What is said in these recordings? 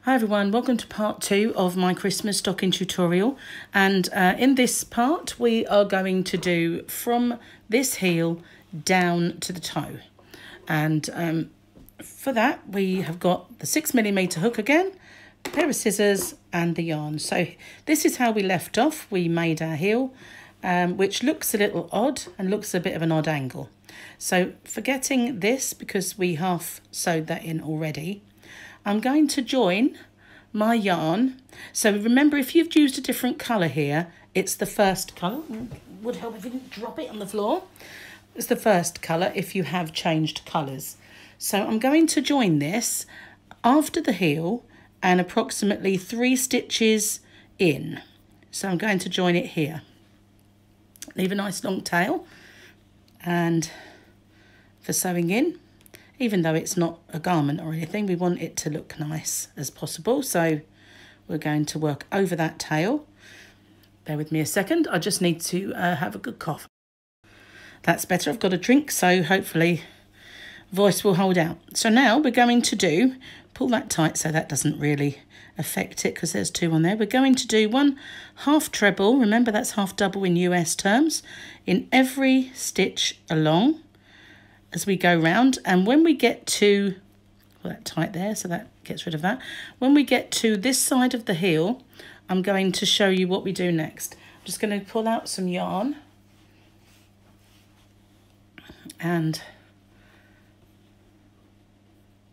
Hi everyone, welcome to part 2 of my Christmas stocking tutorial, and in this part we are going to do from this heel down to the toe, and for that we have got the 6mm hook again, a pair of scissors and the yarn. So this is how we left off. We made our heel, which looks a little odd and looks a bit of an odd angle. So forgetting this, because we half sewed that in already, I'm going to join my yarn. So remember, if you've used a different colour here, it's the first colour. Would help if you didn't drop it on the floor. It's the first colour if you have changed colours. So I'm going to join this after the heel and approximately 3 stitches in. So I'm going to join it here. Leave a nice long tail, and for sewing in, even though it's not a garment or anything, we want it to look nice as possible. So we're going to work over that tail. Bear with me a second. I just need to have a good cough. That's better. I've got a drink, so hopefully voice will hold out. So now we're going to pull that tight so that doesn't really affect it, because there's 2 on there. We're going to do 1 half treble. Remember, that's half double in US terms, in every stitch along as we go round. And when we get to, pull that tight there so that gets rid of that. When we get to this side of the heel, I'm going to show you what we do next. I'm just going to pull out some yarn and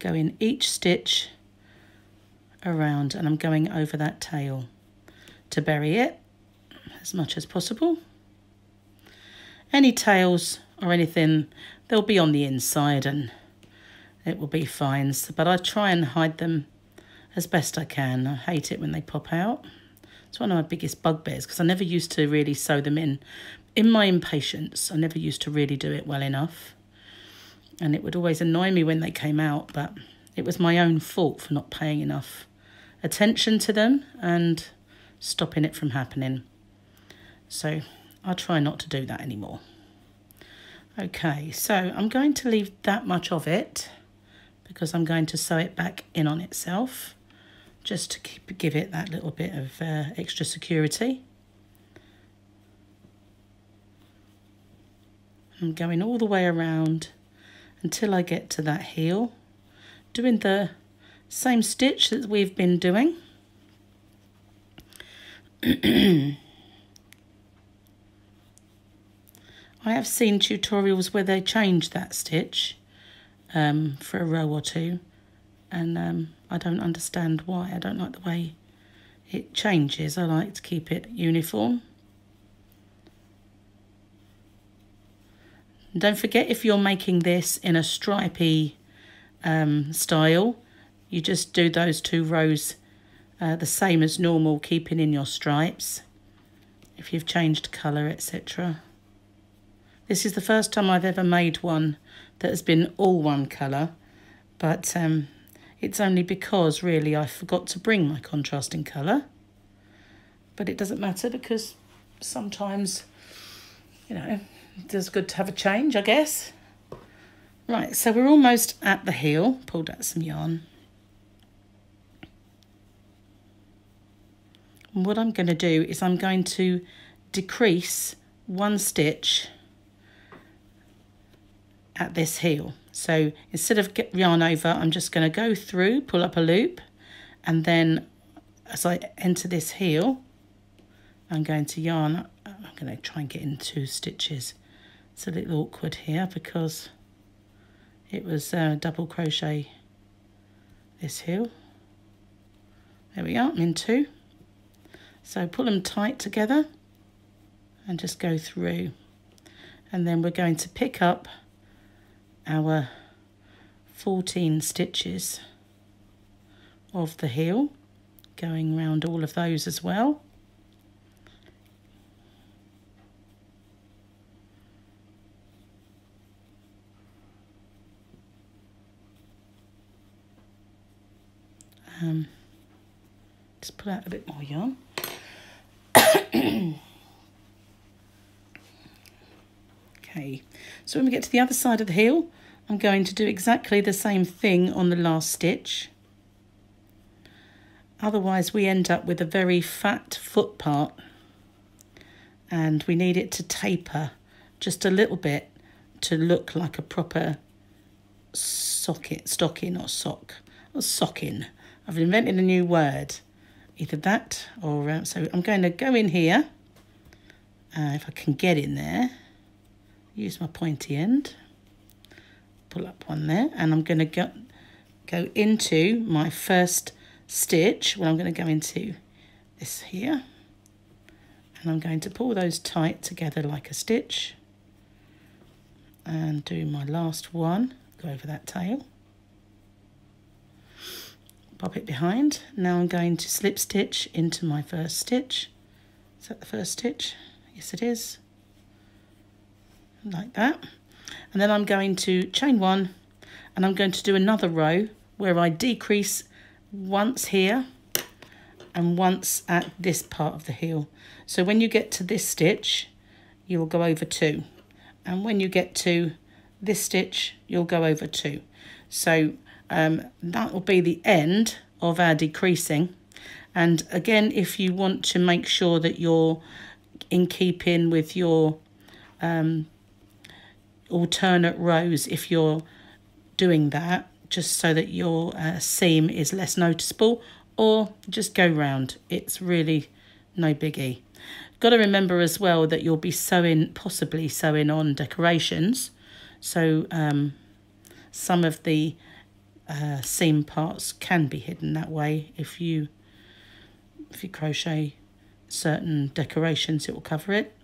go in each stitch around, and I'm going over that tail to bury it as much as possible. Any tails or anything, they'll be on the inside and it will be fine, but I try and hide them as best I can. I hate it when they pop out. It's one of my biggest bugbears, because I never used to really sew them in. In my impatience, I never used to really do it well enough, and it would always annoy me when they came out, but it was my own fault for not paying enough attention to them and stopping it from happening. So I'll try not to do that anymore. Okay, so I'm going to leave that much of it because I'm going to sew it back in on itself, just to give it that little bit of extra security. I'm going all the way around until I get to that heel, doing the same stitch that we've been doing. I have seen tutorials where they change that stitch for a row or 2, and I don't understand why. I don't like the way it changes. I like to keep it uniform. And don't forget, if you're making this in a stripy style, you just do those 2 rows the same as normal, keeping in your stripes if you've changed colour, etc. This is the first time I've ever made one that has been all one colour, but it's only because really I forgot to bring my contrasting colour. But it doesn't matter, because sometimes, you know, it's good to have a change, I guess. Right, so we're almost at the heel. Pulled out some yarn. And what I'm going to do is I'm going to decrease 1 stitch at this heel. So instead of yarn over, I'm just going to go through, pull up a loop, and then as I enter this heel, I'm going to yarn. I'm going to try and get in 2 stitches. It's a little awkward here because it was double crochet this heel. There we are, I'm in 2. So pull them tight together and just go through, and then we're going to pick up our 14 stitches of the heel, going around all of those as well. Just pull out a bit more yarn. Okay, so when we get to the other side of the heel, I'm going to do exactly the same thing on the last stitch. Otherwise we end up with a very fat foot part, and we need it to taper just a little bit to look like a proper stocking or socking. I've invented a new word, either that or so I'm going to go in here, if I can get in there, use my pointy end, pull up one there, and I'm going to go into my first stitch. Well, I'm going to go into this here, and I'm going to pull those tight together like a stitch and do my last one, go over that tail, pop it behind. Now I'm going to slip stitch into my first stitch. Is that the first stitch? Yes, it is. Like that. And then I'm going to chain one, and I'm going to do another row where I decrease once here and once at this part of the heel. So when you get to this stitch, you'll go over two, and when you get to this stitch, you'll go over two. So that will be the end of our decreasing. And again, if you want to make sure that you're in keeping with your alternate rows, if you're doing that, just so that your seam is less noticeable, or just go round, it's really no biggie. Got to remember as well that you'll be possibly sewing on decorations, so some of the seam parts can be hidden that way. If you crochet certain decorations, it will cover it,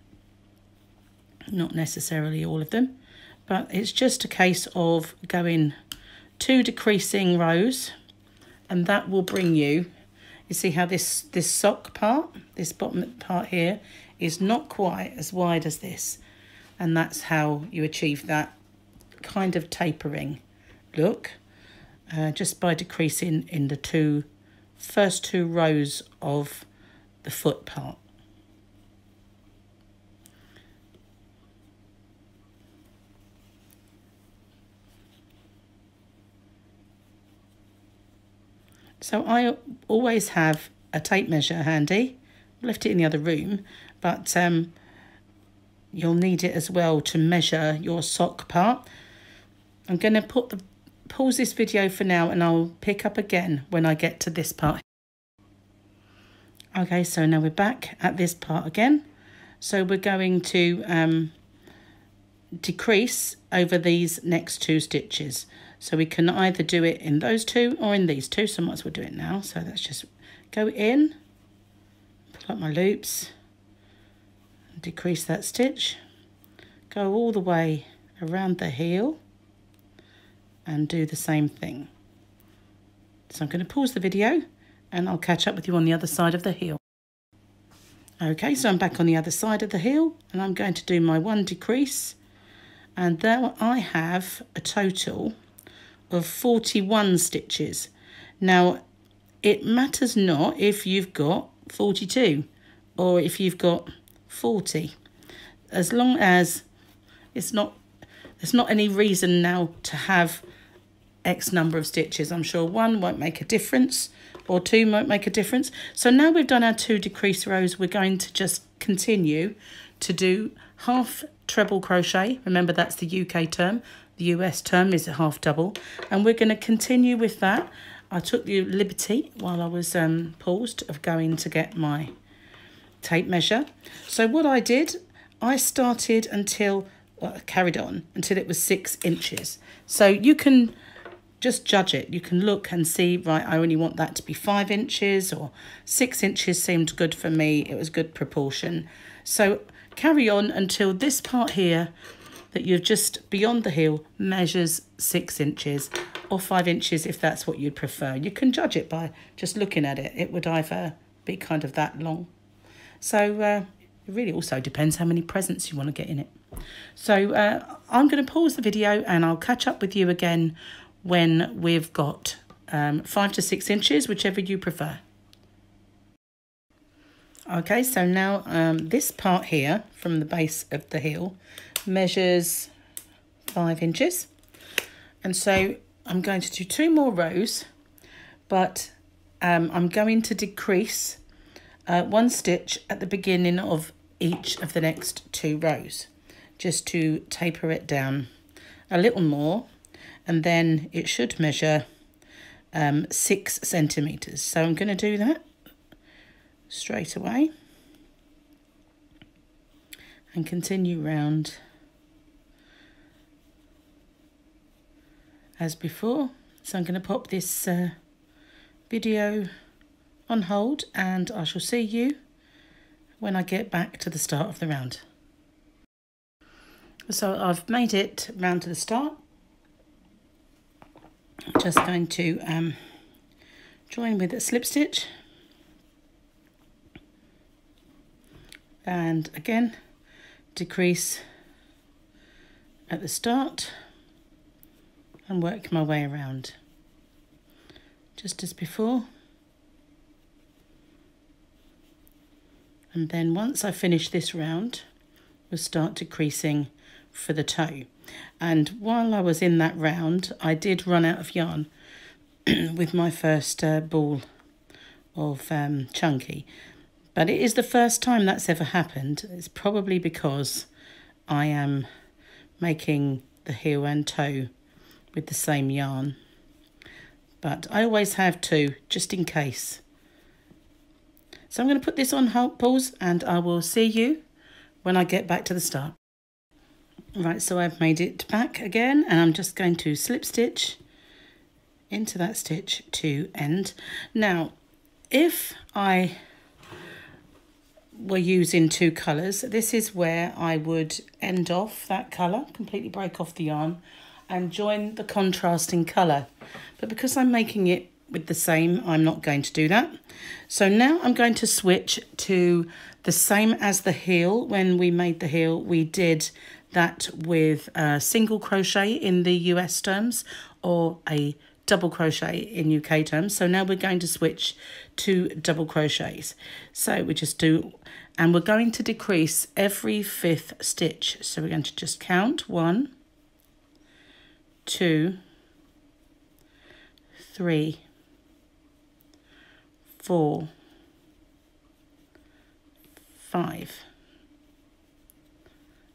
not necessarily all of them, but it's just a case of going 2 decreasing rows, and that will bring you see how this sock part, this bottom part here, is not quite as wide as this, and that's how you achieve that kind of tapering look, just by decreasing in the first two rows of the foot part. So I always have a tape measure handy. I left it in the other room, but you'll need it as well to measure your sock part. I'm going to pause this video for now, and I'll pick up again when I get to this part. Okay, so now we're back at this part again. So we're going to decrease over these next 2 stitches. So we can either do it in those 2 or in these 2, so I might as well do it now. So let's just go in, pull up my loops, decrease that stitch, go all the way around the heel, and do the same thing. So I'm going to pause the video, and I'll catch up with you on the other side of the heel. Okay, so I'm back on the other side of the heel, and I'm going to do my 1 decrease, and there I have a total of 41 stitches. Now, it matters not if you've got 42 or if you've got 40, as long as there's not any reason now to have X number of stitches. I'm sure 1 won't make a difference, or 2 won't make a difference. So now we've done our 2 decrease rows, we're going to just continue to do half treble crochet. Remember, that's the UK term. The US term is a half double, and we're going to continue with that. I took the liberty while I was paused of going to get my tape measure. So what I did, I started carried on until it was 6 inches. So you can just judge it. You can look and see, right, I only want that to be 5 inches, or 6 inches seemed good for me. It was good proportion. So carry on until this part here that you're just beyond the heel measures 6 inches, or 5 inches if that's what you'd prefer. You can judge it by just looking at it. It would either be kind of that long. So it really also depends how many presents you want to get in it. So I'm going to pause the video, and I'll catch up with you again when we've got 5 to 6 inches, whichever you prefer. Okay, so now this part here from the base of the heel measures 5 inches, and so I'm going to do 2 more rows, but I'm going to decrease 1 stitch at the beginning of each of the next 2 rows, just to taper it down a little more, and then it should measure 6 centimeters. So I'm going to do that straight away and continue round as before. So I'm going to pop this video on hold, and I shall see you when I get back to the start of the round. So I've made it round to the start. I'm just going to join with a slip stitch, and again decrease at the start and work my way around just as before. And then once I finish this round, we'll start decreasing for the toe. And while I was in that round, I did run out of yarn with my first ball of chunky. But it is the first time that's ever happened. It's probably because I am making the heel and toe with the same yarn. But I always have 2, just in case. So I'm going to put this on pause, and I will see you when I get back to the start. Right, so I've made it back again, and I'm just going to slip stitch into that stitch to end. Now, if I were using 2 colours, this is where I would end off that colour, completely break off the yarn and join the contrasting colour. But because I'm making it with the same, I'm not going to do that. So now I'm going to switch to the same as the heel. When we made the heel, we did that with a single crochet in the US terms, or a double crochet in UK terms. So now we're going to switch to double crochets. So we just do, and we're going to decrease every 5th stitch. So we're going to just count 1, 2, 3, 4, 5,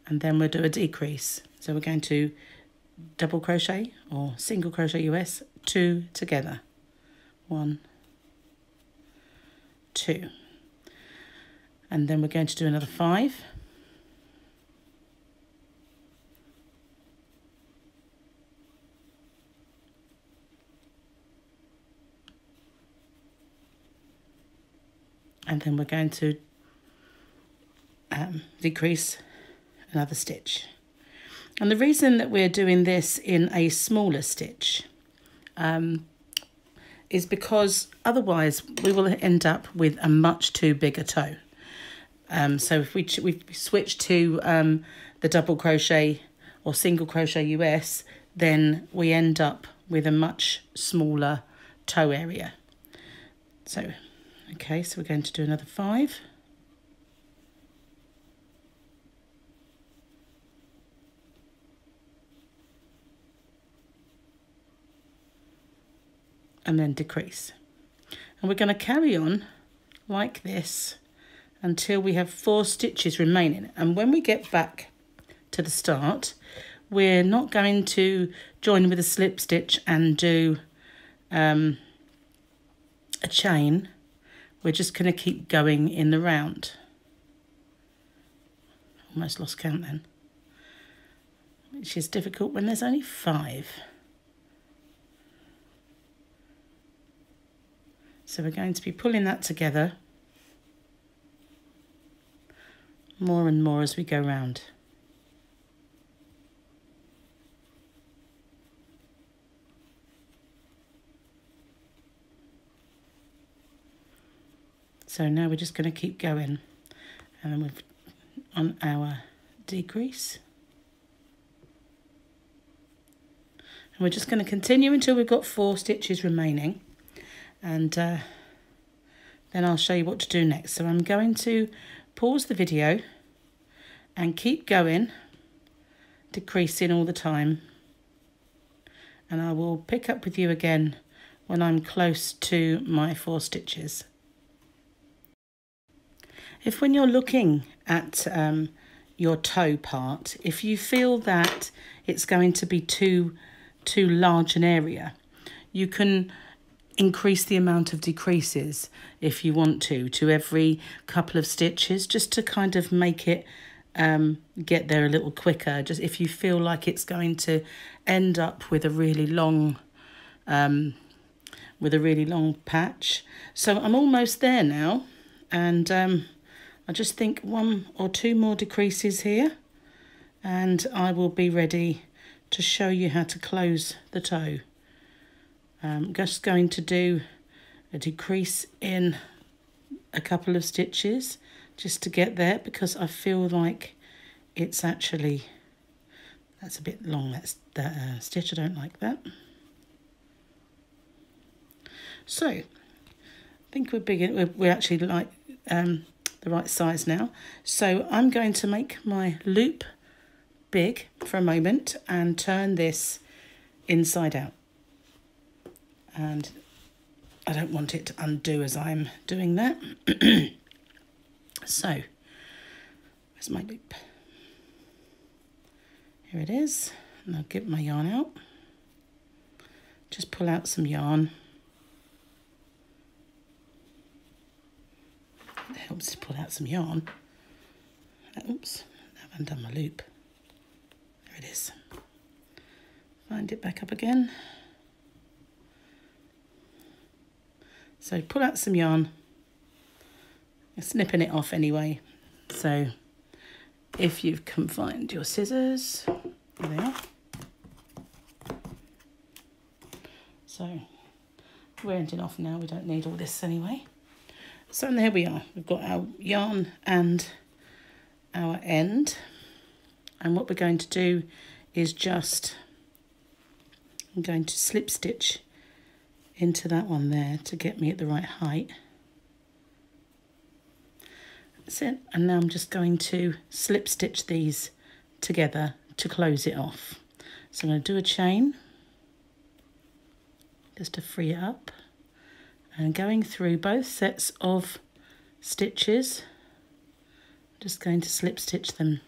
and then we'll do a decrease. So we're going to double crochet or single crochet US, 2 together, 1, 2, and then we're going to do another 5, and then we're going to decrease another stitch. And the reason that we're doing this in a smaller stitch is because otherwise we will end up with a much too big a toe. So if we switch to the double crochet or single crochet US, then we end up with a much smaller toe area. So okay, so we're going to do another 5. And then decrease. And we're going to carry on like this until we have 4 stitches remaining. And when we get back to the start, we're not going to join with a slip stitch and do a chain. We're just going to keep going in the round. Almost lost count then, which is difficult when there's only 5. So we're going to be pulling that together more and more as we go round. So now we're just going to keep going, and then we've on our decrease. And we're just going to continue until we've got 4 stitches remaining. And then I'll show you what to do next. So I'm going to pause the video and keep going, decreasing all the time. And I will pick up with you again when I'm close to my 4 stitches. If when you're looking at your toe part, if you feel that it's going to be too large an area, you can increase the amount of decreases if you want to every couple of stitches, just to kind of make it get there a little quicker. Just if you feel like it's going to end up with a really long patch. So I'm almost there now, and I just think 1 or 2 more decreases here, and I will be ready to show you how to close the toe. I'm just going to do a decrease in a couple of stitches just to get there, because I feel like it's actually, that's a bit long, that stitch, I don't like that. So I think we're actually like the right size now. So I'm going to make my loop big for a moment and turn this inside out. And I don't want it to undo as I'm doing that. So, where's my loop? Here it is. And I'll get my yarn out. Just pull out some yarn. It helps to pull out some yarn. Oops, I haven't done my loop. There it is. Find it back up again. So pull out some yarn. You're snipping it off anyway. So if you can find your scissors, there they are. So we're ending off now. We don't need all this anyway. So there we are. We've got our yarn and our end. And what we're going to do is I'm going to slip stitch into that one there to get me at the right height. That's it. And now I'm just going to slip stitch these together to close it off. So I'm going to do a chain just to free it up, and going through both sets of stitches, I'm just going to slip stitch them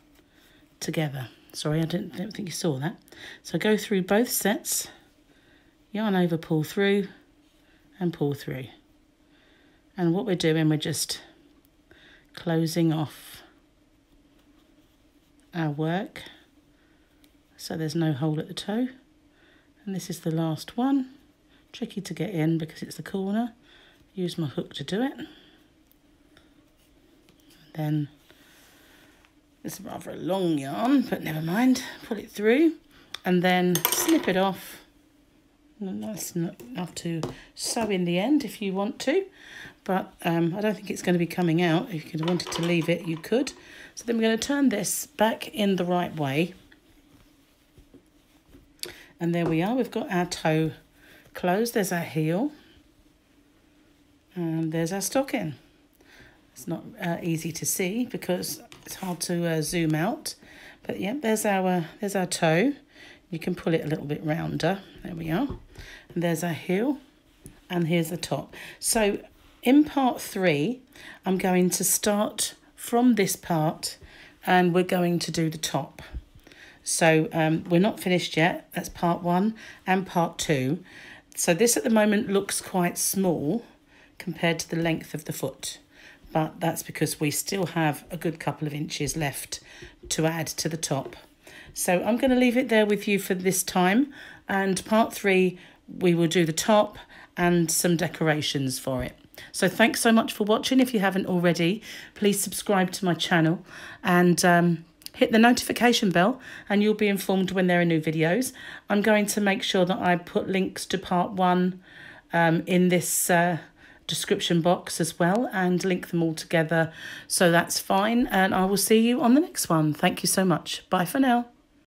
together. Sorry, I don't think you saw that. So go through both sets, yarn over, pull through and pull through. And what we're doing, we're just closing off our work so there's no hole at the toe. And this is the last one. Tricky to get in because it's the corner. Use my hook to do it. And then it's rather a long yarn, but never mind. Pull it through and then snip it off. That's not enough to sew in the end if you want to, but I don't think it's going to be coming out. If you wanted to leave it, you could. So then we're going to turn this back in the right way. And there we are. We've got our toe closed. There's our heel. And there's our stocking. It's not easy to see because it's hard to zoom out. But yeah, there's our toe. You can pull it a little bit rounder. There we are. And there's our heel. And here's the top. So in part 3, I'm going to start from this part and we're going to do the top. So we're not finished yet. That's part 1 and part 2. So this at the moment looks quite small compared to the length of the foot. But that's because we still have a good couple of inches left to add to the top. So I'm going to leave it there with you for this time. And part 3, we will do the top and some decorations for it. So thanks so much for watching. If you haven't already, please subscribe to my channel and hit the notification bell and you'll be informed when there are new videos. I'm going to make sure that I put links to part 1 in this description box as well and link them all together. So that's fine. And I will see you on the next one. Thank you so much. Bye for now.